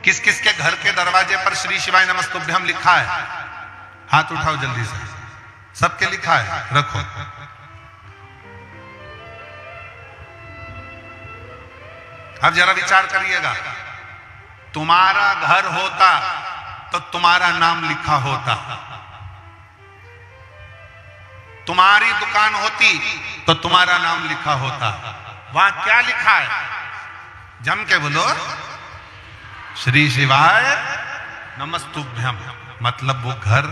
किस किस के घर के दरवाजे पर श्री शिवाय नमस्तुभ्यम लिखा है? हाथ उठाओ जल्दी से, सबके लिखा है, रखो। अब जरा विचार करिएगा, तुम्हारा घर होता तो तुम्हारा नाम लिखा होता, तुम्हारी दुकान होती तो तुम्हारा नाम लिखा होता। वहां क्या लिखा है? जम के बोलो, श्री शिवाय नमस्तुभ्यम। मतलब वो घर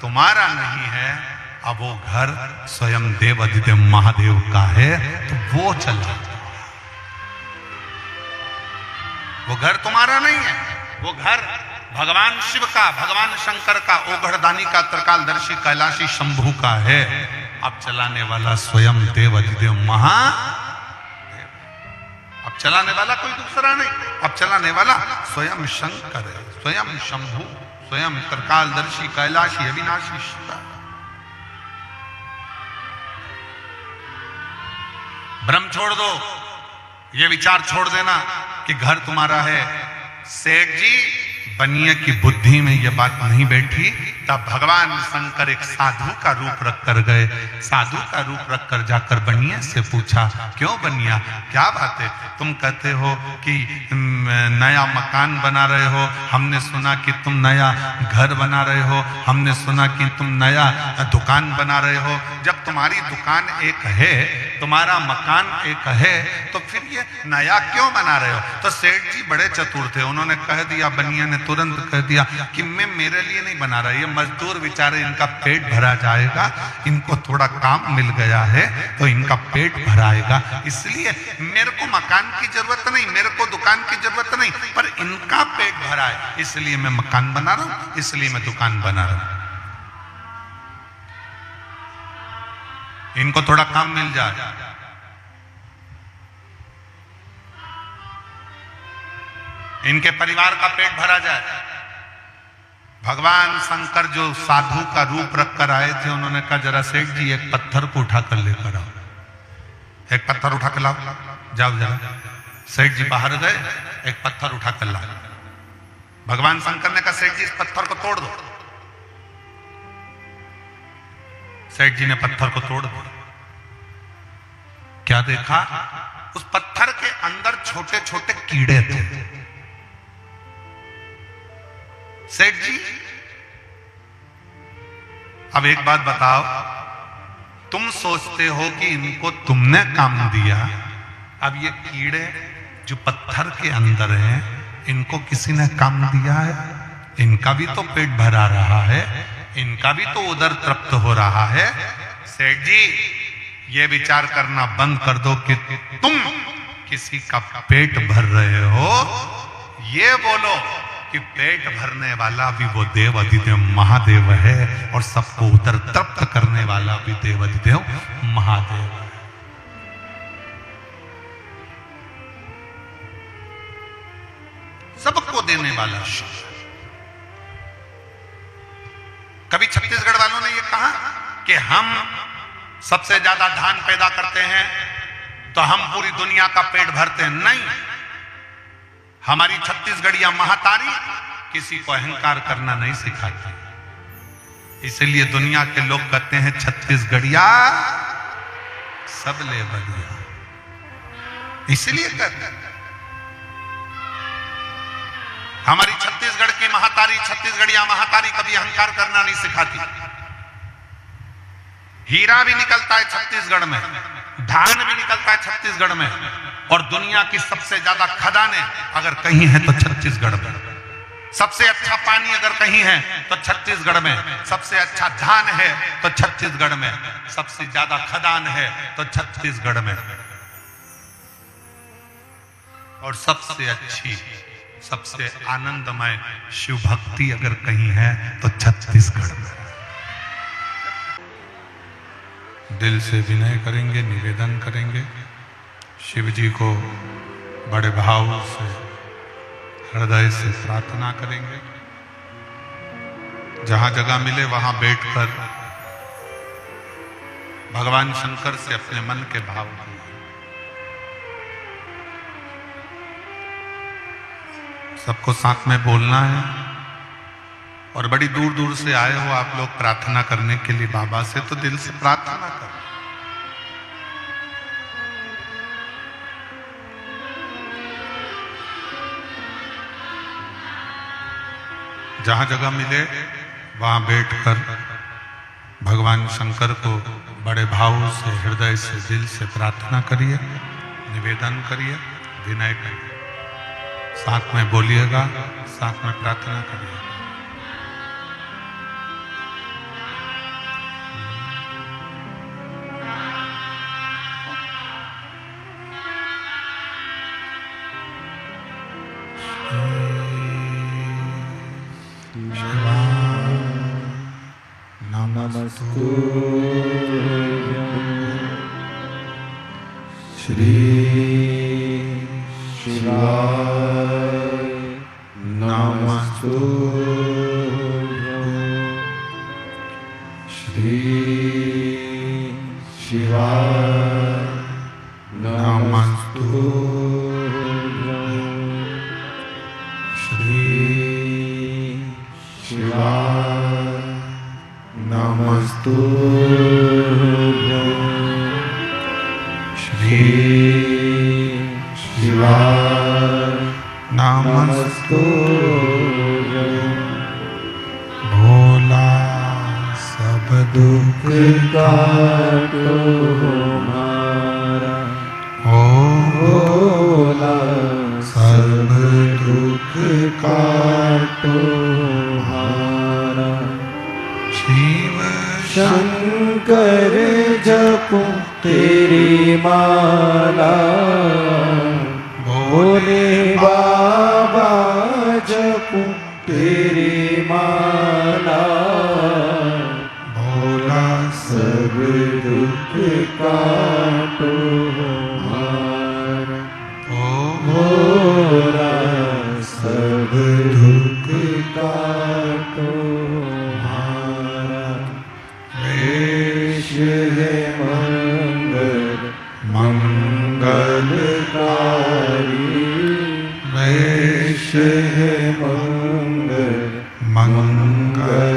तुम्हारा नहीं है, अब वो घर स्वयं देव अधिदेव महादेव का है, तो वो चला। वो घर तुम्हारा नहीं है, वो घर भगवान शिव का, भगवान शंकर का, ओघड़दानी का, त्रिकालदर्शी कैलाशी शंभू का है। अब चलाने वाला स्वयं देव अधिदेव महादेव। अब चलाने वाला कोई दूसरा नहीं, अब चलाने वाला स्वयं शंकर है, स्वयं शंभू, स्वयं त्रिकालदर्शी कैलाशी अविनाशी शिव। भ्रम छोड़ दो, ये विचार छोड़ देना कि घर तुम्हारा है। सेठ जी बनिए की बुद्धि में यह बात नहीं बैठी, तब भगवान शंकर एक साधु का रूप रखकर गए। साधु का रूप रखकर जाकर बनिया से पूछा, क्यों बनिया, क्या बात है? तुम कहते हो कि नया मकान बना रहे हो, हमने सुना कि तुम नया घर बना रहे हो, हमने सुना कि तुम नया दुकान बना रहे हो। जब तुम्हारी दुकान एक है, तुम्हारा मकान एक है, तो फिर ये नया क्यों बना रहे हो? तो सेठ जी बड़े चतुर थे, उन्होंने कह दिया, बनिया ने तुरंत कह दिया कि मैं मेरे लिए नहीं बना रहा, ये मजदूर बेचारे, इनका पेट भरा जाएगा, इनको थोड़ा काम मिल गया है तो इनका पेट भराएगा, इसलिए मेरे को मकान की जरूरत नहीं, मेरे को दुकान की जरूरत नहीं, पर इनका पेट भरा है, इसलिए मैं मकान बना रहा हूं, इसलिए मैं दुकान बना रहा हूं, इनको थोड़ा काम मिल जाए। इनके परिवार का पेट भरा जाए। भगवान शंकर जो साधु का रूप रखकर आए थे, उन्होंने कहा, जरा सेठ जी एक पत्थर को उठाकर लेकर आओ, एक पत्थर उठा कर लाओ, जाओ जरा। सेठ जी बाहर गए, एक पत्थर उठा कर लाओ। भगवान शंकर ने कहा, सेठ जी इस पत्थर को तोड़ दो। सेठ जी ने पत्थर को तोड़ दिया। क्या देखा? उस पत्थर के अंदर छोटे छोटे कीड़े थे। सेठ जी, अब एक बात बताओ, तुम सोचते हो कि इनको तुमने काम दिया, अब ये कीड़े जो पत्थर के अंदर हैं, इनको किसी ने काम दिया है? इनका भी तो पेट भरा रहा है, इनका भी तो उदर तृप्त हो रहा है। सेठ जी, ये विचार करना बंद कर दो कि तुम किसी का पेट भर रहे हो, ये बोलो कि पेट भरने वाला भी वो देव अधिदेव महादेव है, और सबको उदर तृप्त करने वाला भी देव अधिदेव महादेव है। सबको देने वाला शिव। कभी छत्तीसगढ़ वालों ने ये कहा कि हम सबसे ज्यादा धान पैदा करते हैं तो हम पूरी दुनिया का पेट भरते हैं। नहीं, हमारी छत्तीसगढ़िया महातारी किसी को अहंकार करना नहीं सिखाती, इसलिए दुनिया के लोग कहते हैं छत्तीसगढ़िया सब ले बढ़िया, इसलिए कहते हैं। हमारी छत्तीसगढ़ की महातारी, छत्तीसगढ़िया महातारी कभी अहंकार करना नहीं सिखाती। हीरा भी निकलता है छत्तीसगढ़ में, धान भी निकलता है छत्तीसगढ़ में, और दुनिया की सबसे ज्यादा खदानें अगर कहीं है तो छत्तीसगढ़ में। सबसे अच्छा पानी अगर कहीं है तो छत्तीसगढ़ में, सबसे अच्छा धान है तो छत्तीसगढ़ में, सबसे ज्यादा खदान है तो छत्तीसगढ़ में, और सबसे अच्छी, सबसे आनंदमय शिव भक्ति अगर कहीं है तो छत्तीसगढ़ में। दिल से विनय करेंगे, निवेदन करेंगे, शिव जी को बड़े भाव से, हृदय से प्रार्थना करेंगे। जहां जगह मिले वहां बैठकर भगवान शंकर से अपने मन के भाव सबको साथ में बोलना है। और बड़ी दूर दूर से आए हो आप लोग प्रार्थना करने के लिए बाबा से, तो दिल से प्रार्थना करो। जहां जगह मिले वहां बैठकर भगवान शंकर को बड़े भाव से, हृदय से, दिल से प्रार्थना करिए, निवेदन करिए, विनय करिए। साथ में बोलिएगा, साथ में प्रार्थना करिए। श्री शिवाय नमस्तुभ्यं। श्री शिवाय नमस्तुभ्यं। श्री शिवाय नमस्तुभ्यं। श्री शिवाय नमस्तुभ्यं। भोला सब दुख काटो हमारा, ओ भोला सब दुख काटो हमारा। शिव शंकर जपूं तेरी माला, भोले बाबा जपूं तेरी माला। भोला सब दुख काटो हमारा, ओ भोला सब दुख काटो हमारा। वेश है मंगल मंगलकारी, वेश है मंगल मंगलकारी।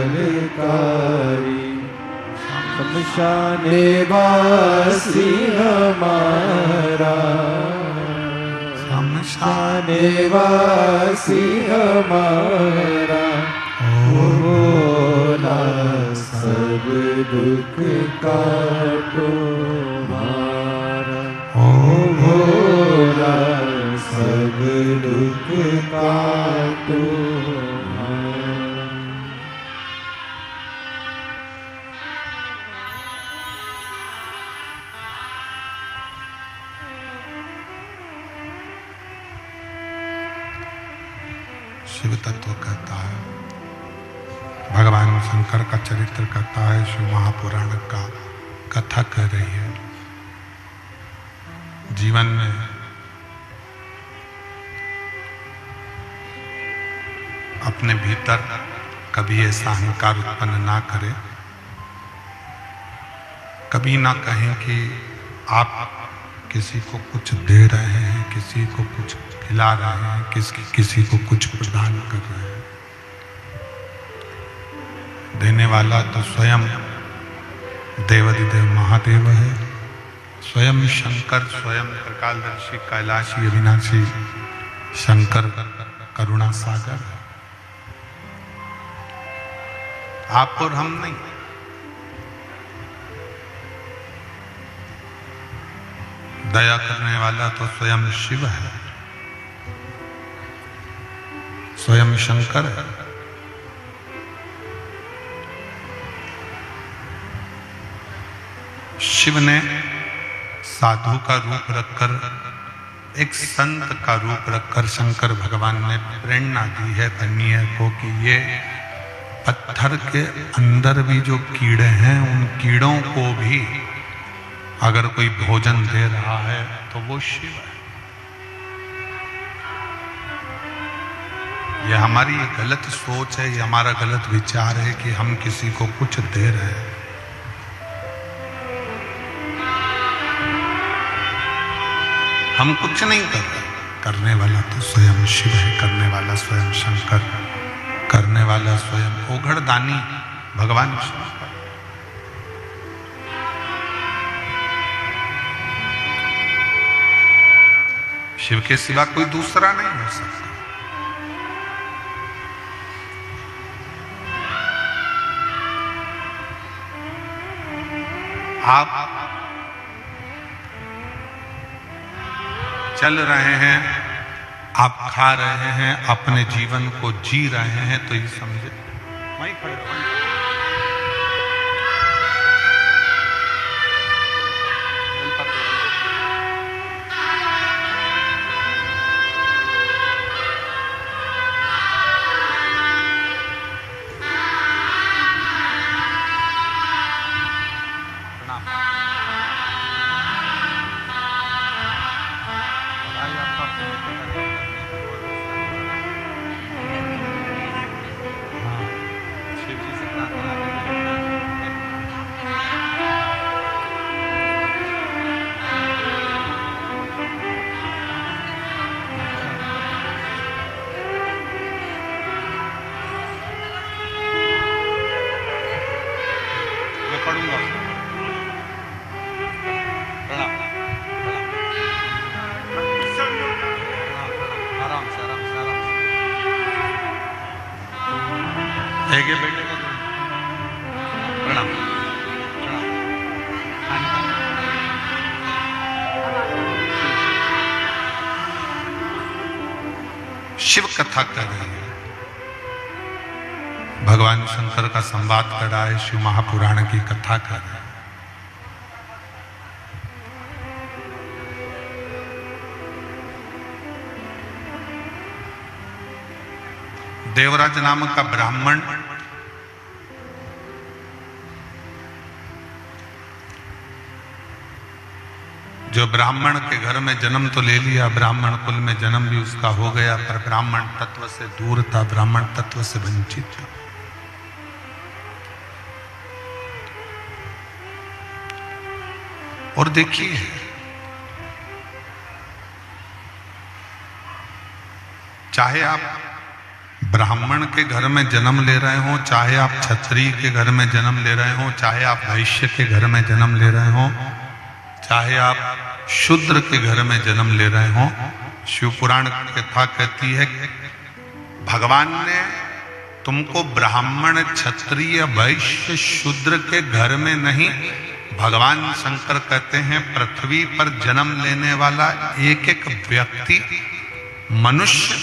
शमशाने वासी हमारा, शमशाने वासी हमारा। ओ भोला सब दुख काटो हमारा, ओ भोला सब दुख काटो हमारा। शिव तत्व कहता है, भगवान शंकर का चरित्र कहता है, शिव महापुराण का कथा कह रही है। जीवन में अपने भीतर कभी ऐसा अहंकार उत्पन्न ना करें, कभी ना कहें कि आप किसी को कुछ दे रहे हैं, किसी को कुछ खिला रहे हैं, किसी को कुछ प्रदान कर रहे हैं। देने वाला तो स्वयं देवाधिदेव महादेव है, स्वयं शंकर, स्वयं त्रिकालदर्शी, कैलाशी, अविनाशी शंकर करुणा सागर है। आप और हम नहीं। दया करने वाला तो स्वयं शिव है, स्वयं शंकर है। शिव ने साधु का रूप रखकर, एक संत का रूप रखकर शंकर भगवान ने प्रेरणा दी है धन्य को कि ये पत्थर के अंदर भी जो कीड़े हैं, उन कीड़ों को भी अगर कोई भोजन दे रहा है तो वो शिव है। ये हमारी गलत सोच है, ये हमारा गलत विचार है कि हम किसी को कुछ दे रहे हैं। हम कुछ नहीं कर रहे, करने वाला तो स्वयं शिव है, करने वाला स्वयं शंकर, करने वाला स्वयं ओघड़दानी भगवान शंकर। शिव के सिवा कोई दूसरा नहीं हो सकता। आप चल रहे हैं, आप खा रहे हैं, अपने जीवन को जी रहे हैं, तो ये समझे वहीं खड़े रहो। बेटे को प्रणाम। शिव कथा कर रही है, भगवान शंकर का संवाद कर रहा है, शिव महापुराण की कथा कर रहा है। देवराज नामक का ब्राह्मण जो ब्राह्मण के घर में जन्म तो ले लिया, ब्राह्मण कुल में जन्म भी उसका हो गया, पर ब्राह्मण तत्व से दूर था, ब्राह्मण तत्व से वंचित था। और देखिए चाहे आप ब्राह्मण के घर में जन्म ले रहे हो, चाहे आप क्षत्रिय के घर में जन्म ले रहे हो, चाहे आप वैश्य के घर में जन्म ले रहे हो, चाहे आप शूद्र के घर में जन्म ले रहे हो, शिव पुराण कथा कहती है भगवान ने तुमको ब्राह्मण क्षत्रिय वैश्य शूद्र के घर में नहीं, भगवान शंकर कहते हैं पृथ्वी पर जन्म लेने वाला एक एक व्यक्ति मनुष्य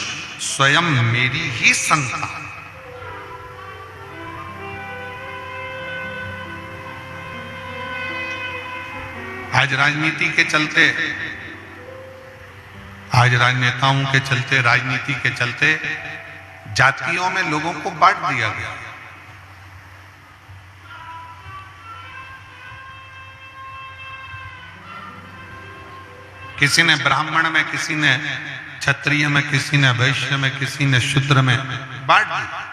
स्वयं मेरी ही संतान। आज राजनीति के चलते, आज राजनेताओं के चलते, राजनीति के चलते जातियों में लोगों को बांट दिया गया। किसी ने ब्राह्मण में, किसी ने क्षत्रिय में, किसी ने वैश्य में, किसी ने शूद्र में बांट दिया।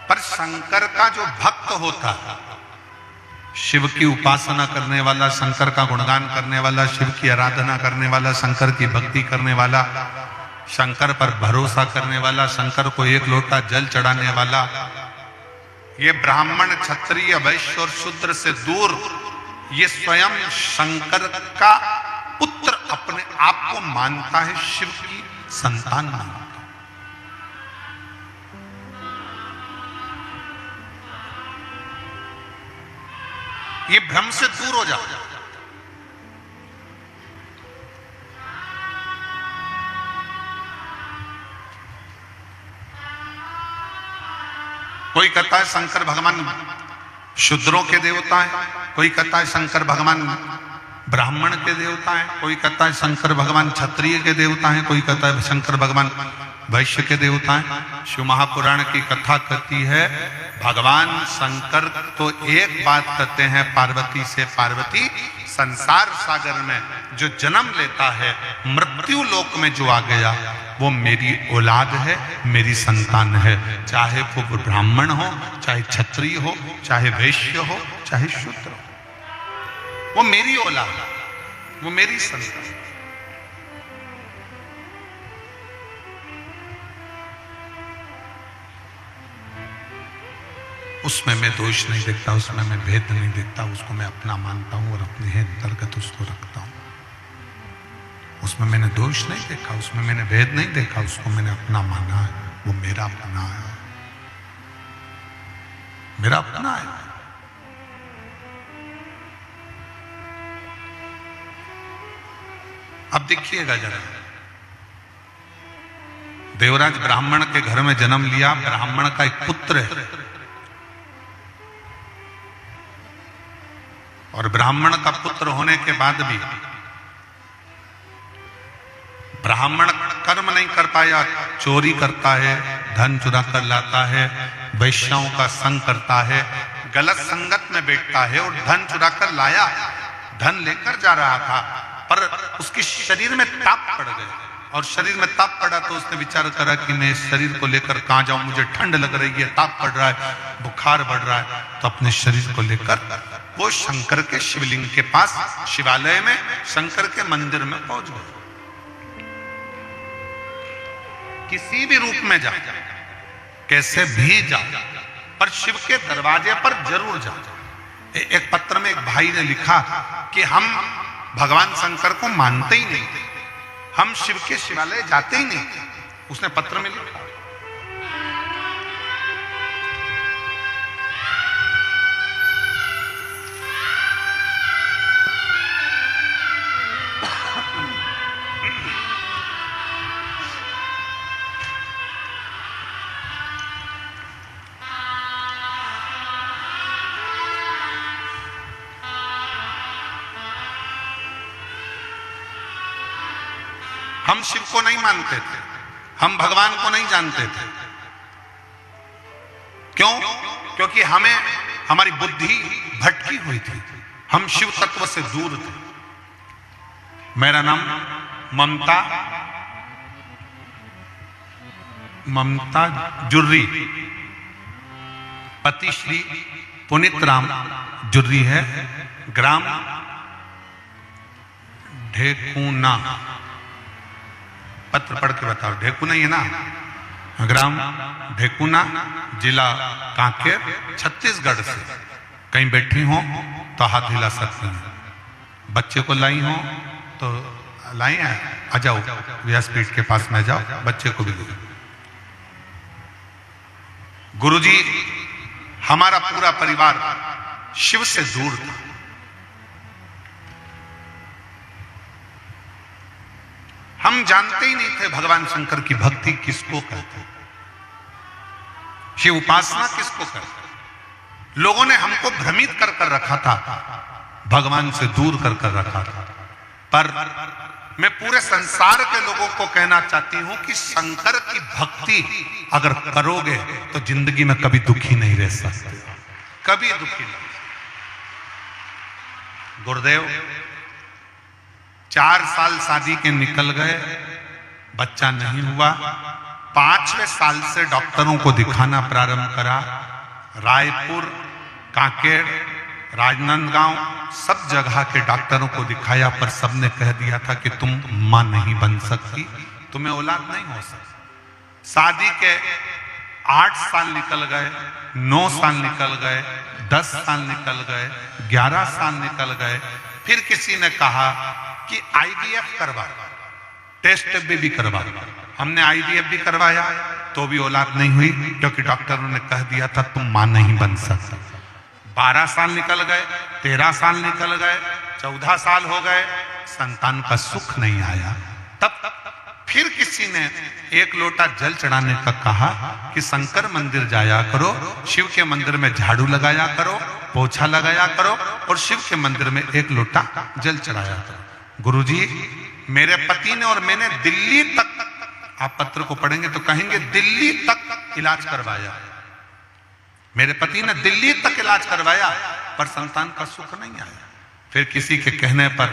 पर शंकर का जो भक्त होता है, शिव की उपासना करने वाला, शंकर का गुणगान करने वाला, शिव की आराधना करने वाला, शंकर की भक्ति करने वाला, शंकर पर भरोसा करने वाला, शंकर को एक लोटा जल चढ़ाने वाला, ये ब्राह्मण क्षत्रिय वैश्य और शूद्र से दूर, ये स्वयं शंकर का पुत्र अपने आप को मानता है, शिव की संतान मानता है। ये भ्रम से दूर हो जाओ। कोई कहता है शंकर भगवान शूद्रों के देवता है, कोई कहता है शंकर भगवान ब्राह्मण के देवता हैं, कोई कहता है शंकर भगवान क्षत्रिय के देवता हैं, कोई कहता है शंकर भगवान वैश्य के देवता हैं। शिव महापुराण की कथा कहती है भगवान शंकर तो एक बात कहते हैं पार्वती से, पार्वती संसार सागर में जो जन्म लेता है, मृत्यु लोक में जो आ गया, वो मेरी औलाद है, मेरी संतान है। चाहे वो ब्राह्मण हो, चाहे क्षत्रिय हो, चाहे वैश्य हो, चाहे शूद्र हो, वो मेरी औलाद, वो मेरी संतान। उसमें मैं दोष नहीं देखता, उसमें मैं भेद नहीं देखता, उसको मैं अपना मानता हूं और अपने ही अंतर्गत उसको रखता हूं। उसमें मैंने दोष नहीं देखा, उसमें मैंने भेद नहीं देखा, उसको मैंने अपना माना है। वो मेरा अपना है, मेरा अपना है। अब देखिएगा जरा, देवराज ब्राह्मण के घर में जन्म लिया, ब्राह्मण का एक पुत्र है, और ब्राह्मण का पुत्र होने के बाद भी ब्राह्मण कर्म नहीं कर पाया, चोरी करता है, धन चुरा कर लाता है, वैश्याओं का संग करता है, गलत संगत में बैठता है और धन चुरा कर लाया, धन लेकर जा रहा था, पर उसके शरीर में ताप पड़ गए, और शरीर में ताप पड़ा तो उसने विचार करा कि मैं इस शरीर को लेकर कहां जाऊं, मुझे ठंड लग रही है, ताप पड़ रहा है, बुखार बढ़ रहा है, तो अपने शरीर को लेकर वो शंकर के शिवलिंग के पास, शिवालय में शंकर के मंदिर में पहुंच गए। किसी भी रूप में जा, कैसे भी जा, पर शिव के दरवाजे पर जरूर जा। एक पत्र में एक भाई ने लिखा कि हम भगवान शंकर को मानते ही नहीं थे, हम शिव के शिवालय जाते ही नहीं थे, उसने पत्र में लिखा। हम शिव को नहीं मानते थे, हम भगवान को नहीं जानते थे। क्यों? क्योंकि हमारी बुद्धि भटकी हुई थी, हम शिव तत्व से दूर थे। मेरा नाम ममता जुर्री, पति श्री पुनीत राम जुर्री है, ग्राम ढेकुना, पत्र पढ़ के बताओ, ढेकुना ही है ना, ग्राम ढेकुना, जिला कांकेर, छत्तीसगढ़ से। कहीं बैठी हो तो हाथ हिला सकती हैं, बच्चे को लाई हो तो लाई है, आ जाओ व्यासपीठ के पास में जाओ, बच्चे को भी ले। गुरुजी, हमारा पूरा परिवार शिव से दूर था, हम जानते ही नहीं थे भगवान शंकर की भक्ति किसको कहते, शिव उपासना किसको कहते। लोगों ने हमको भ्रमित कर कर रखा था, भगवान से दूर कर कर रखा था। पर मैं पूरे संसार के लोगों को कहना चाहती हूं कि शंकर की भक्ति अगर करोगे तो जिंदगी में कभी दुखी नहीं रह सकते, कभी दुखी नहीं। गुरुदेव 4 साल शादी के निकल गए, बच्चा नहीं हुआ। 5वें साल से डॉक्टरों को दिखाना प्रारंभ करा, रायपुर, कांकेर, राजनांदगांव, सब जगह के डॉक्टरों को दिखाया, पर सबने कह दिया था कि तुम मां नहीं बन सकती, तुम्हें औलाद नहीं हो सकती। शादी के 8 साल निकल गए, 9 साल निकल गए, 10 साल निकल गए, 11 साल निकल गए। फिर किसी ने कहा कि आईवीएफ करवा, टेस्ट भी करवा। हमने आईवीएफ भी करवाया तो भी औलाद नहीं हुई, क्योंकि डॉक्टरों ने कह दिया था तुम मां नहीं बन सकती। 12 साल निकल गए, 13 साल निकल गए, 14 साल हो गए, संतान का सुख नहीं आया। तब फिर किसी ने 1 लोटा जल चढ़ाने का कहा कि शंकर मंदिर जाया करो, शिव के मंदिर में झाड़ू लगाया करो, पोछा लगाया करो, और शिव के मंदिर में 1 लोटा जल चढ़ाया करो। गुरुजी, मेरे पति ने और मैंने दिल्ली तक, आप पत्र को पढ़ेंगे तो कहेंगे दिल्ली तक इलाज करवाया, मेरे पति ने दिल्ली तक इलाज करवाया, पर संतान का सुख नहीं आया। फिर किसी के कहने पर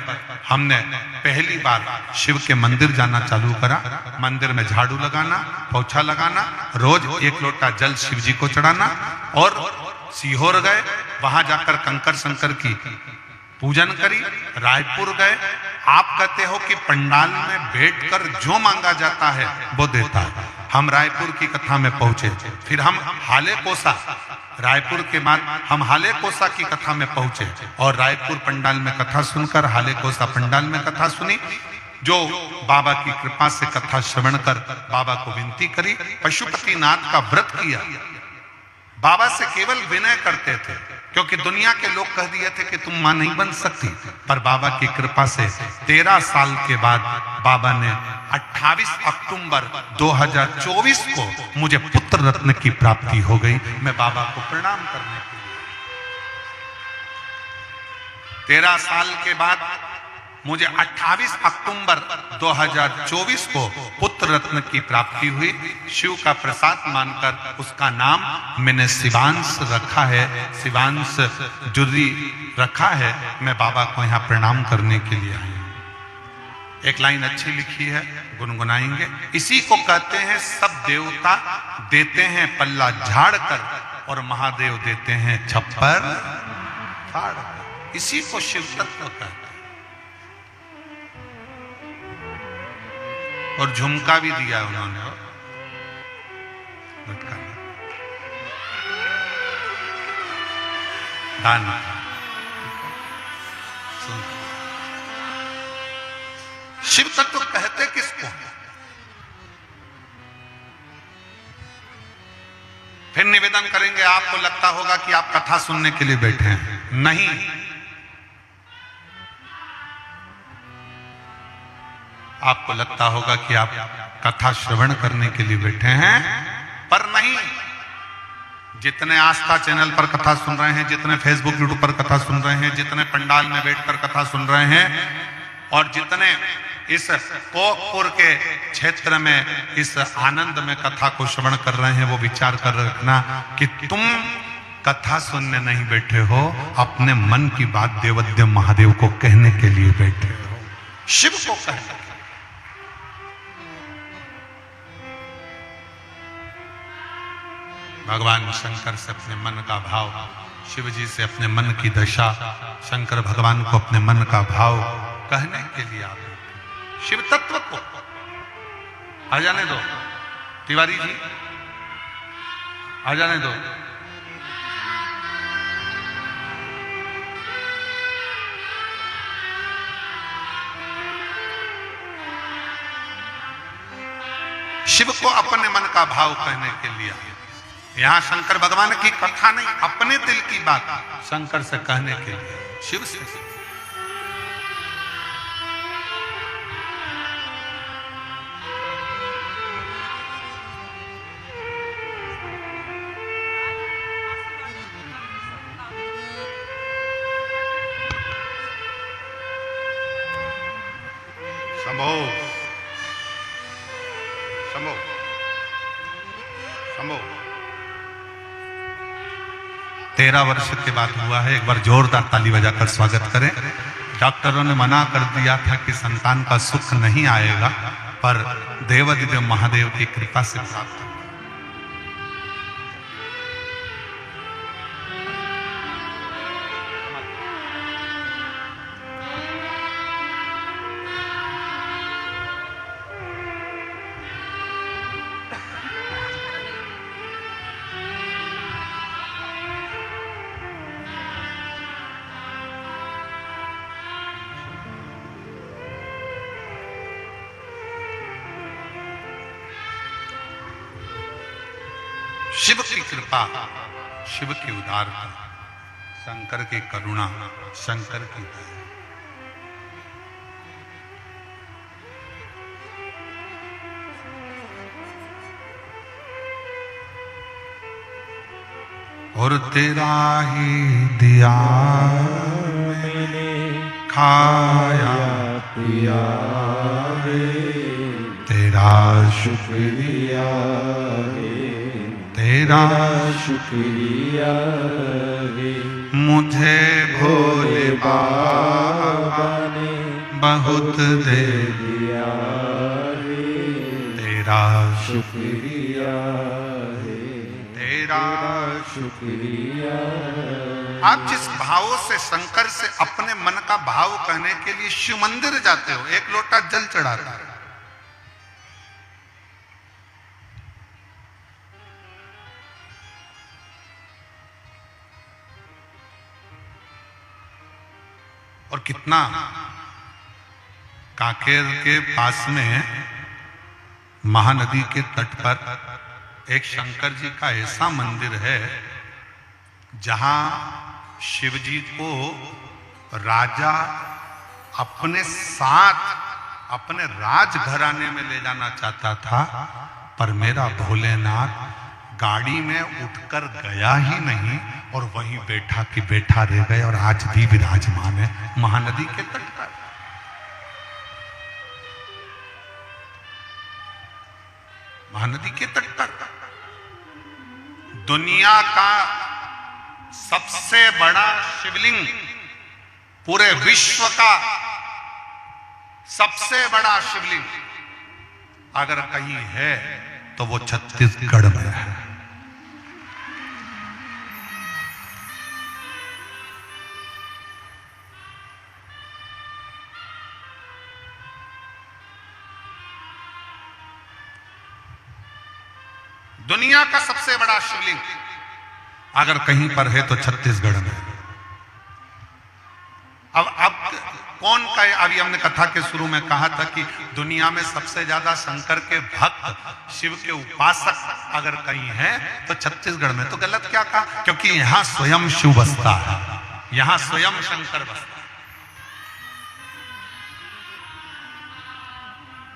हमने पहली बार शिव के मंदिर जाना चालू करा, मंदिर में झाड़ू लगाना, पोछा लगाना, रोज 1 लोटा जल शिव जी को चढ़ाना, और सीहोर गए, वहां जाकर कंकर शंकर की पूजन करी। रायपुर गए, आप कहते हो कि पंडाल में बैठकर जो मांगा जाता है वो देता है, हम रायपुर की कथा में पहुंचे, फिर हम हाले कोसा, रायपुर के बाद हम हाले कोसा की कथा में पहुंचे और रायपुर पंडाल में कथा सुनकर हाले कोसा पंडाल में कथा सुनी। जो बाबा की कृपा से कथा श्रवण कर बाबा को विनती करी, पशुपतिनाथ का व्रत किया। बाबा से केवल विनय करते थे क्योंकि दुनिया के लोग कह दिए थे कि तुम मां नहीं बन सकती, पर बाबा की कृपा से 13 साल के बाद बाबा ने 28 अक्टूबर 2024 को मुझे पुत्र रत्न की प्राप्ति हो गई। मैं बाबा को प्रणाम करने के लिए 13 साल के बाद मुझे 28 अक्टूबर 2024 को पुत्र रत्न की प्राप्ति हुई। शिव का प्रसाद मानकर उसका नाम मैंने शिवांश रखा है, शिवांश जुर्री रखा है। मैं बाबा को यहाँ प्रणाम करने के लिए आया हूं। एक लाइन अच्छी लिखी है, गुनगुनाएंगे। इसी को कहते हैं सब देवता देते हैं पल्ला झाड़ कर और महादेव देते हैं छप्पर फाड़ कर। इसी को शिव तत्व कहते हैं। और झुमका भी दिया उन्होंने, दान। शिव तत्व कहते किसको? फिर निवेदन करेंगे, आपको लगता होगा कि आप कथा सुनने के लिए बैठे हैं। नहीं, आपको लगता होगा कि आप कथा श्रवण करने के लिए बैठे हैं, पर नहीं। जितने आस्था चैनल पर कथा सुन रहे हैं, जितने फेसबुक यूट्यूब पर कथा सुन रहे हैं, जितने पंडाल में बैठकर कथा सुन रहे हैं और जितने इस कोकपुर के क्षेत्र में इस आनंद में कथा को श्रवण कर रहे हैं, वो विचार कर रखना कि तुम कथा सुनने नहीं बैठे हो, अपने मन की बात देवदेव महादेव को कहने के लिए बैठे हो, शिव को कहने। भगवान शंकर से अपने मन का भाव, शिव जी से अपने मन की दशा, शंकर भगवान को अपने मन का भाव कहने के लिए आप शिव तत्व को आ जाने दो। तिवारी जी आ जाने दो। शिव को अपने मन का भाव कहने के लिए यहां शंकर भगवान की कथा नहीं, अपने दिल की बात शंकर से कहने के लिए शिव से। शंभो शंभो शंभो। 13 वर्ष के बाद हुआ है। एक बार जोरदार ताली बजाकर स्वागत करें। डॉक्टरों ने मना कर दिया था कि संतान का सुख नहीं आएगा, पर देवादिदेव महादेव की कृपा से प्राप्त। शिव की कृपा, शिव की उदारता, शंकर की करुणा, शंकर की दया। और तेरा ही दिया मैंने खाया पिया रे, तेरा शुक्रिया रे, तेरा शुक्रिया रे, मुझे भोले बाबा ने बहुत दे दिया रे, तेरा शुक्रिया रे, तेरा शुक्रिया। आप जिस भावों से शंकर से अपने मन का भाव कहने के लिए शिव मंदिर जाते हो, एक लोटा जल चढ़ाता है, और कितना कांकेर के पास में महानदी के तट पर एक शंकर जी का ऐसा मंदिर है जहां शिव जी को राजा अपने साथ अपने राजघराने में ले जाना चाहता था, पर मेरा भोलेनाथ गाड़ी में उठकर गया ही नहीं और वहीं बैठा कि बैठा रह गए और आज भी विराजमान है महानदी के तट पर। महानदी के तट पर दुनिया का सबसे बड़ा शिवलिंग, पूरे विश्व का सबसे बड़ा शिवलिंग अगर कहीं है तो वो छत्तीसगढ़ में है। दुनिया का सबसे बड़ा शिवलिंग अगर कहीं पर है तो छत्तीसगढ़ में। अब कौन कहे, अभी हमने कथा के शुरू में कहा था कि दुनिया में सबसे ज्यादा शंकर के भक्त, शिव के उपासक अगर कहीं है तो छत्तीसगढ़ में। तो गलत क्या कहा? क्योंकि यहां स्वयं शिव बसता है, यहां स्वयं शंकर बसता है।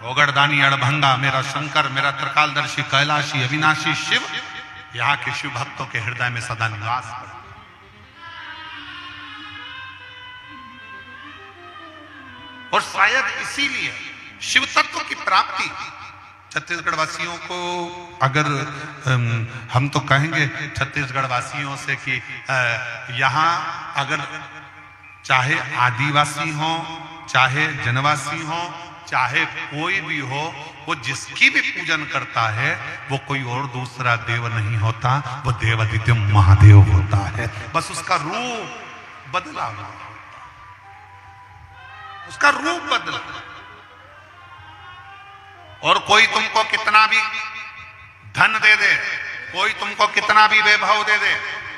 ओगड़दानी अड़भंगा मेरा शंकर, मेरा त्रिकालदर्शी कैलाशी अविनाशी शिव यहाँ के शिव भक्तों के हृदय में सदा निवास करता। और शायद इसीलिए शिव तत्व की प्राप्ति छत्तीसगढ़ वासियों को, अगर हम तो कहेंगे छत्तीसगढ़ वासियों से कि यहाँ अगर चाहे आदिवासी हो, चाहे जनवासी हो, चाहे कोई भी हो, वो जिसकी भी पूजन करता है वो कोई और दूसरा देव नहीं होता, वो देवादित्य महादेव होता है। बस उसका रूप बदला हुआ, उसका रूप बदला। और कोई तुमको कितना भी धन दे दे, कोई तुमको कितना भी वैभव दे दे,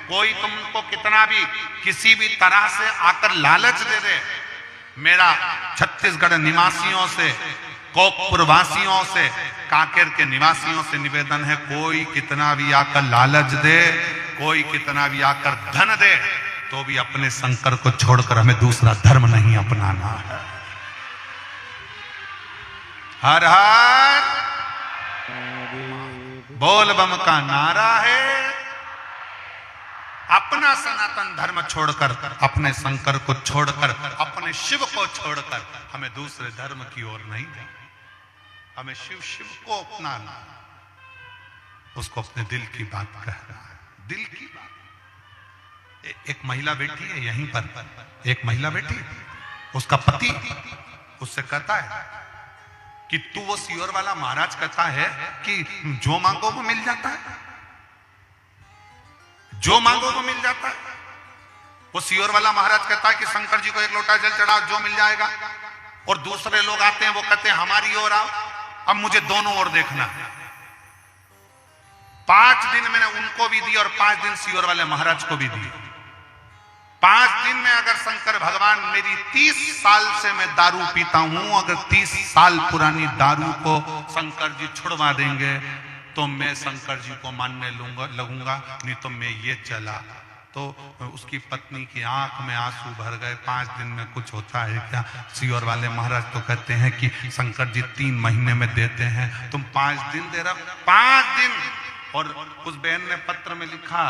कोई तुमको कितना भी किसी भी तरह से आकर लालच दे दे, मेरा छत्तीसगढ़ निवासियों से, कोकपुर वासियों से, कांकेर के निवासियों से निवेदन है, कोई कितना भी आकर लालच दे, कोई कितना भी आकर धन दे, तो भी अपने शंकर को छोड़कर हमें दूसरा धर्म नहीं अपनाना है। हर हर बोल बम का नारा है। अपना सनातन धर्म छोड़कर, अपने शंकर को छोड़कर, अपने शिव को छोड़कर हमें दूसरे धर्म की ओर नहीं जाना। हमें शिव को अपनाना। उसको अपने दिल की बात कह रहा है, दिल की बात। एक महिला बैठी है यहीं पर, एक महिला बैठी, उसका पति उससे कहता है कि तू वो सियोर वाला महाराज कहता है कि जो मांगो वो मिल जाता है, जो मांगो वो मिल जाता है। वो सियोर वाला महाराज कहता है कि शंकर जी को एक लोटा जल चढ़ाओ, जो मिल जाएगा। और दूसरे लोग आते हैं, वो कहते हैं हमारी ओर आओ, अब मुझे दोनों ओर देखना है। 5 दिन मैंने उनको भी दी और 5 दिन सियोर वाले महाराज को भी दी। 5 दिन में अगर शंकर भगवान, मेरी 30 साल से मैं दारू पीता हूं, अगर 30 साल पुरानी दारू को शंकर जी छुड़वा देंगे तो मैं शंकर जी को मानने लगूंगा, नहीं तो मैं ये चला। तो उसकी पत्नी की आंख में आंसू भर गए। 5 दिन में कुछ होता है क्या? सियोर वाले महाराज तो कहते हैं कि शंकर जी 3 महीने में देते हैं, तुम 5 दिन दे रहे हो, 5 दिन। और उस बहन ने पत्र में लिखा,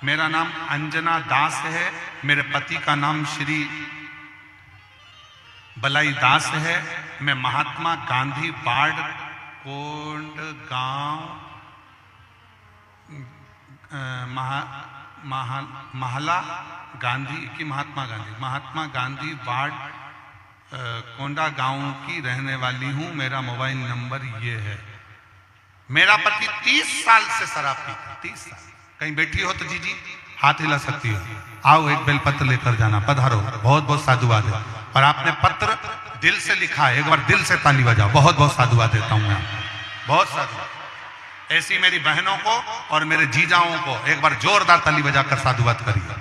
मेरा नाम अंजना दास है, मेरे पति का नाम श्री बलाई दास है, मैं महात्मा गांधी वार्ड कोंड गांव महला गांधी की महात्मा गांधी वार्ड कोंडा गांव की रहने वाली हूं, मेरा मोबाइल नंबर ये है। मेरा पति 30 साल से शराब पीता, 30 साल। कहीं बैठी हो तो जी हाथ हिला सकती हो, आओ एक बेलपत्र लेकर जाना, पधारो, बहुत बहुत साधुवाद है। और आपने पत्र दिल से लिखा है, एक बार दिल से ताली बजाओ, बहुत बहुत साधुवाद देता हूं मैं, बहुत साधुवाद। ऐसी मेरी बहनों को और मेरे जीजाओं को एक बार जोरदार ताली बजाकर साधुवाद करिए।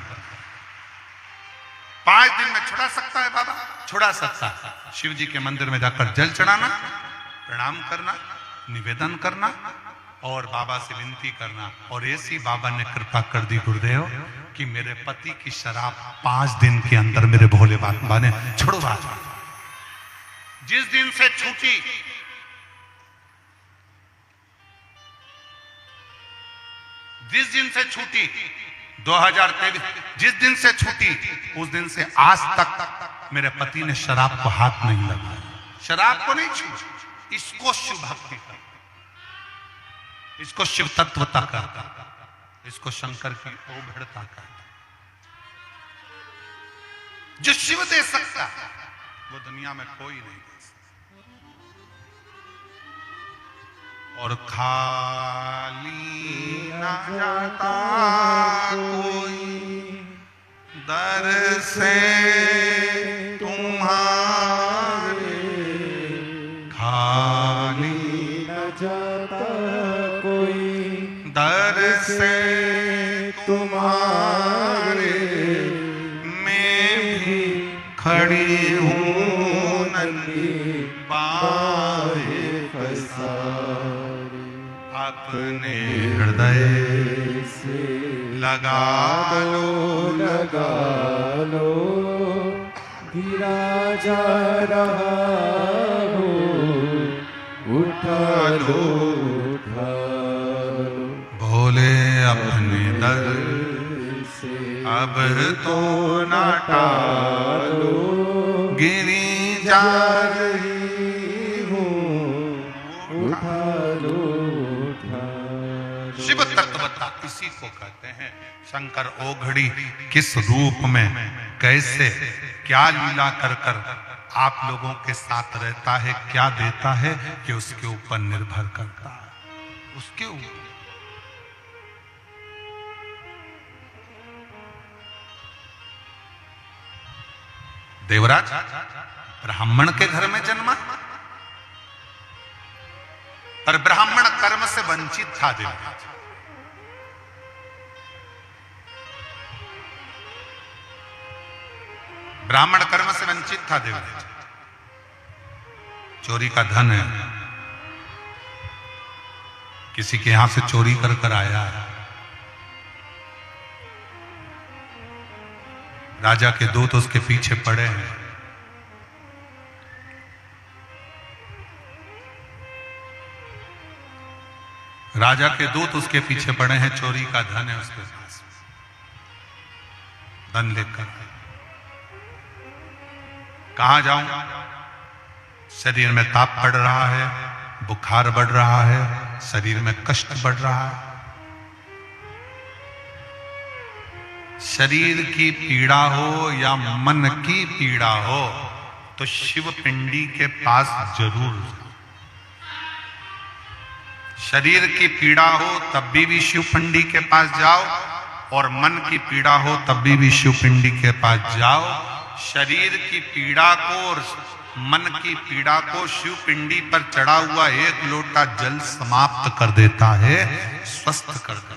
5 5 दिन में छुड़ा सकता है बाबा, छुड़ा सकता है। शिव जी के मंदिर में जाकर जल चढ़ाना, प्रणाम करना, निवेदन करना और बाबा से विनती करना। और ऐसी बाबा ने कृपा कर दी गुरुदेव कि मेरे पति की शराब 5 दिन के अंदर मेरे भोले बाबा ने छुड़वा दी। जिस दिन से छूटी, जिस दिन से छूटी 2023, जिस दिन से छूटी उस दिन से आज तक मेरे पति ने शराब को हाथ नहीं लगाया, शराब को नहीं छू। इसको शिव भक्ति का, इसको शिव तत्वता कहता, इसको शंकर की ओघड़ता कहता। जो शिव दे सकता वो दुनिया में कोई नहीं दे सकता। और खाली ना जाता कोई दर से तुम्हारे, खाली न जाता कोई दर से तुम्हारे, मैं भी खड़ी हूँ नंदी बाहे पसारी, अपने हृदय से लगा लो, लगा लो, गिरा जा रहा हो, उठा लो, उठा लो, भोले अपने दर से अब तो ना टालो, गिरी जा रही हूँ, उठा लो, उठा लो। शिव तत्वता इसी को कहते हैं। शंकर ओघड़ी किस रूप में, कैसे, क्या लीला कर कर आप लोगों के साथ रहता है, क्या देता है, कि उसके ऊपर निर्भर करता है, उसके ऊपर। देवराज ब्राह्मण के घर में जन्मा, पर ब्राह्मण कर्म से वंचित था देवराज। ब्राह्मण कर्म से वंचित था देवराज। चोरी का धन है, किसी के यहां से चोरी कर कर आया है। राजा के दूत उसके पीछे पड़े हैं। राजा के दूत उसके पीछे पड़े हैं, चोरी का धन है उसके पास, धन लेकर। कहां जाऊं? शरीर में ताप बढ़ रहा है, बुखार बढ़ रहा है, शरीर में कष्ट बढ़ रहा है। शरीर की पीड़ा हो या मन की पीड़ा हो तो शिव पिंडी के पास जरूर जाओ। शरीर की पीड़ा हो तब भी शिव पिंडी के पास जाओ, और मन की पीड़ा हो तब भी शिव पिंडी के पास जाओ। शरीर की पीड़ा को और मन की पीड़ा को शिव पिंडी पर चढ़ा हुआ 1 लोटा जल समाप्त कर देता है, स्वस्थ कर देता है।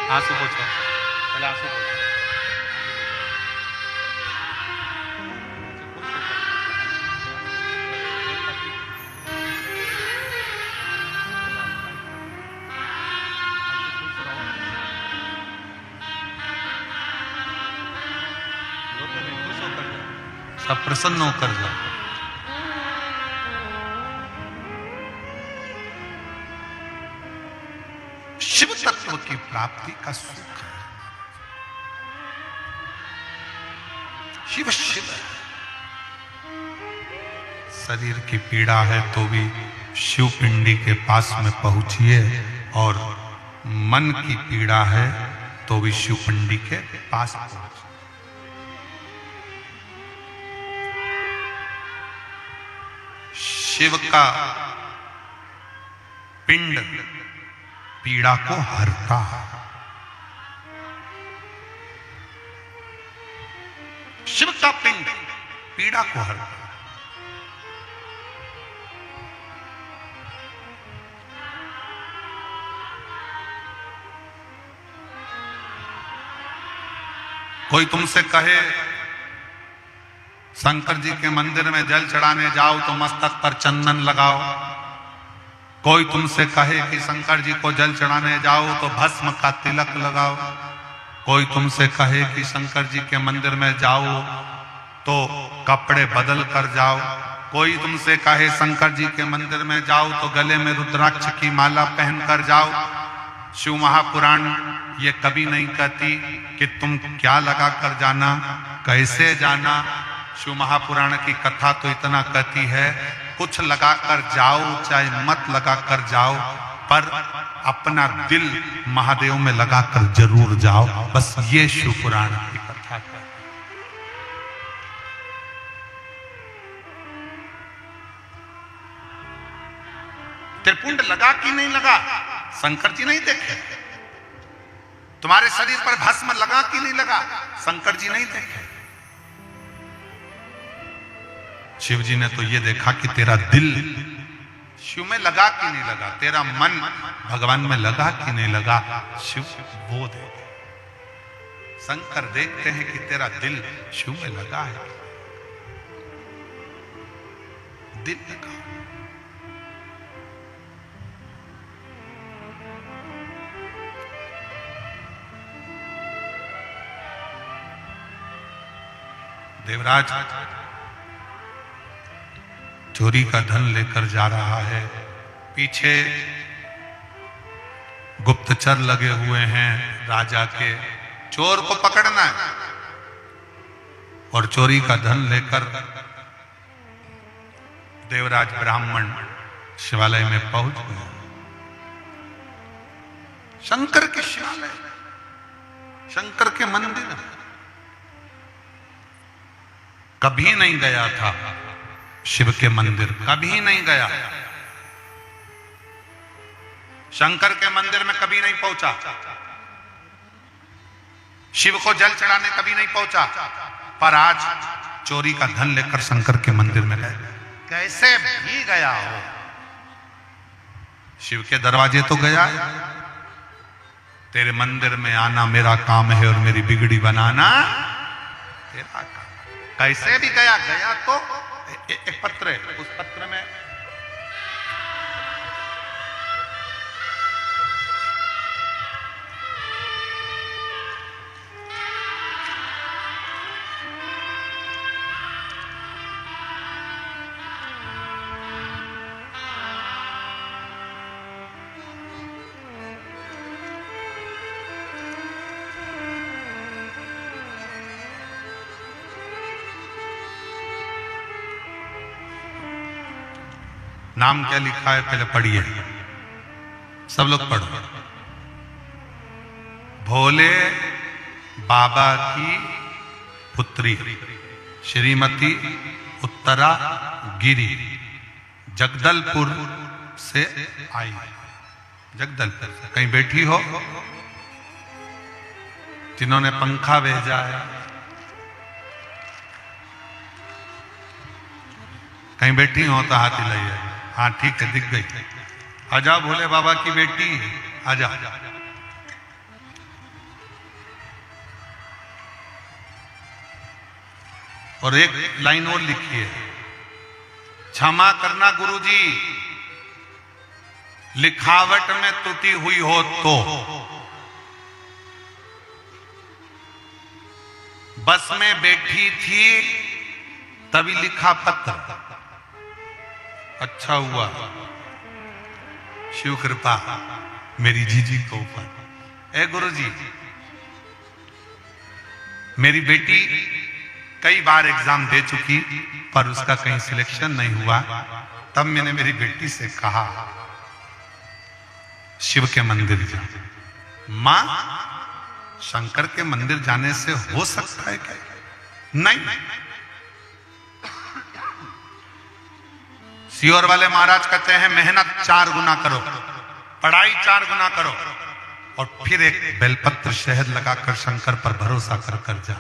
आंसू पोछो, पहले आंसू पोछो। सब प्रसन्न होकर जाओ। शिव तत्व की प्राप्ति का सुख है। शिव शिव है। शरीर की पीड़ा है तो भी शिव पिंडी के पास में पहुंचिए, और मन की पीड़ा है तो भी शिव पिंडी के पास पहुंचिए। शिव का पिंड पीड़ा को हरता। शिव का पिंड पीड़ा को हरता। कोई तुमसे कहे शंकर जी के मंदिर में जल चढ़ाने जाओ तो मस्तक पर चंदन लगाओ। कोई तुमसे कहे कि शंकर जी को जल चढ़ाने जाओ तो भस्म का तिलक लगाओ। कोई तुमसे कहे कि शंकर जी के मंदिर में जाओ तो कपड़े बदल कर जाओ। कोई तुमसे कहे शंकर जी के मंदिर में जाओ तो गले में रुद्राक्ष की माला पहन कर जाओ। शिव महापुराण ये कभी नहीं कहती कि तुम क्या लगा कर जाना, कैसे जाना। शिव महापुराण की कथा तो इतना कहती है, कुछ लगा कर जाओ चाहे मत लगा कर जाओ, पर अपना दिल महादेव में लगा कर जरूर जाओ। बस ये शिव पुराण की कथा है। त्रिपुंड लगा कि नहीं लगा, शंकर जी नहीं देखे। तुम्हारे शरीर पर भस्म लगा कि नहीं लगा, शंकर जी नहीं देखे। शिव जी ने तो ये देखा कि तेरा दिल शिव में लगा कि नहीं लगा, तेरा मन भगवान में लगा कि नहीं लगा। शिव वो देखे, शंकर देखते हैं कि तेरा दिल शिव में लगा है, दिल लगा। देवराज चोरी का धन लेकर जा रहा है, पीछे गुप्तचर लगे हुए हैं राजा के, चोर को पकड़ना है। और चोरी का धन लेकर देवराज ब्राह्मण शिवालय में पहुंच गए। शंकर के शिवालय, शंकर के मंदिर में कभी नहीं गया था। शिव के मंदिर कभी नहीं गया, शंकर के मंदिर में कभी नहीं पहुंचा, शिव को जल चढ़ाने कभी नहीं पहुंचा, पर आज चोरी का धन लेकर शंकर के मंदिर में गए। कैसे भी गया हो, शिव के दरवाजे तो गया। तेरे मंदिर में आना मेरा काम है और मेरी बिगड़ी बनाना तेरा काम। कैसे भी गया, गया तो एक पत्र है, उस पत्र में नाम क्या लिखा है पहले पढ़िए, सब लोग पढ़ो। भोले बाबा की पुत्री श्रीमती उत्तरा गिरी जगदलपुर से आई। जगदलपुर से कहीं बैठी हो, जिन्होंने पंखा भेजा है, कहीं बैठी हो तो हाथ हिलाइए। हाँ ठीक है, दिख गई। आजा भोले बाबा की बेटी, आजा। और एक लाइन और लिखी है, क्षमा करना गुरुजी, लिखावट में त्रुटि हुई हो तो। बस में बैठी थी तभी लिखा पत्र, अच्छा हुआ, शिव कृपा मेरी जीजी को ऊपर। ए गुरुजी, मेरी बेटी कई बार एग्जाम दे चुकी पर उसका कहीं सिलेक्शन नहीं हुआ। तब मैंने मेरी बेटी से कहा शिव के मंदिर जा। मां, शंकर के मंदिर जाने से हो सकता है क्या? नहीं। सियोर वाले महाराज कहते हैं मेहनत 4 गुना करो। पढ़ाई 4 गुना करो और फिर एक बेलपत्र शहद लगाकर शंकर पर भरोसा कर कर जा।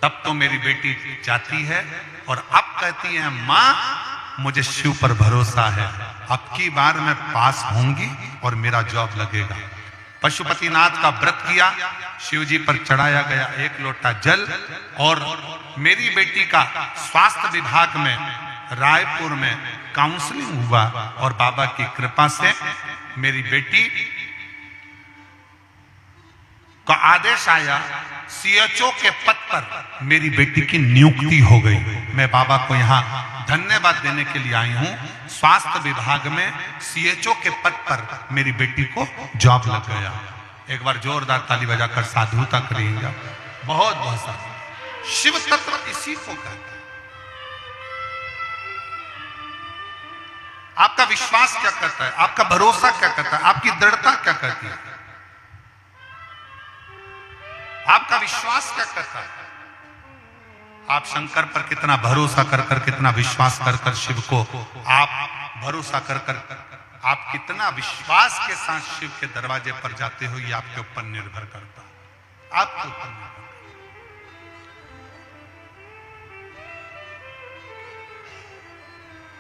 तब तो मेरी बेटी जाती है और अब कहती है मां मुझे शिव पर भरोसा है, अब की बार मैं पास होंगी और मेरा जॉब लगेगा। पशुपतिनाथ का व्रत किया, शिव जी पर चढ़ाया गया 1 लोटा जल और मेरी बेटी का स्वास्थ्य विभाग में रायपुर में काउंसलिंग हुआ और बाबा की कृपा से मेरी बेटी का आदेश आया, सीएचओ के पद पर मेरी बेटी की नियुक्ति हो गई। मैं बाबा को यहाँ धन्यवाद देने के लिए आई हूँ। स्वास्थ्य विभाग में सीएचओ के पद पर मेरी बेटी को जॉब लग गया। एक बार जोरदार ताली बजाकर साधुता करेंगे। बहुत बहुत साधु। शिव तत्व इसी को कहते हैं। आपका विश्वास क्या कहता है, आपका भरोसा क्या कहता है, आपकी दृढ़ता क्या कहती है, आपका विश्वास क्या कहता है। आप शंकर पर कितना भरोसा कर कर, कितना विश्वास कर कर शिव को आप भरोसा कर कर, आप कितना विश्वास के साथ शिव के दरवाजे पर जाते हो, ये आपके ऊपर निर्भर करता है, आपके ऊपर निर्भर करता है।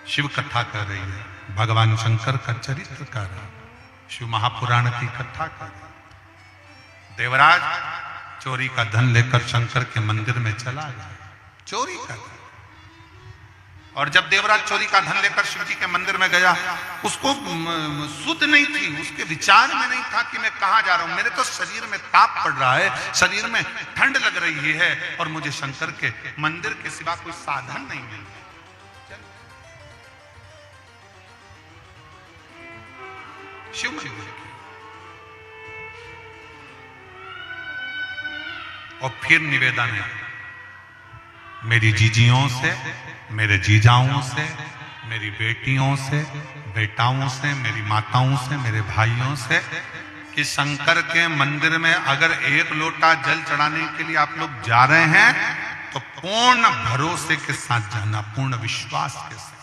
शिव कथा कर रही है, भगवान शंकर का चरित्र कर रहा है, शिव महापुराण की कथा कर रहा है। देवराज चोरी का धन लेकर शंकर के मंदिर में चला गया, चोरी का धन। और जब देवराज चोरी का धन लेकर शिव जी के मंदिर में गया, उसको सुध नहीं थी, उसके विचार में नहीं था कि मैं कहां जा रहा हूं, मेरे तो शरीर में ताप पड़ रहा है, शरीर में ठंड लग रही है और मुझे शंकर के मंदिर के सिवा कोई साधन नहीं मिल रहा। शिव मंदिर और फिर निवेदन है मेरी जीजियों से, मेरे जीजाओं से, मेरी बेटियों से, बेटाओं से, मेरी माताओं से, मेरे भाइयों से कि शंकर के मंदिर में अगर 1 लोटा जल चढ़ाने के लिए आप लोग जा रहे हैं तो पूर्ण भरोसे के साथ जाना, पूर्ण विश्वास के साथ।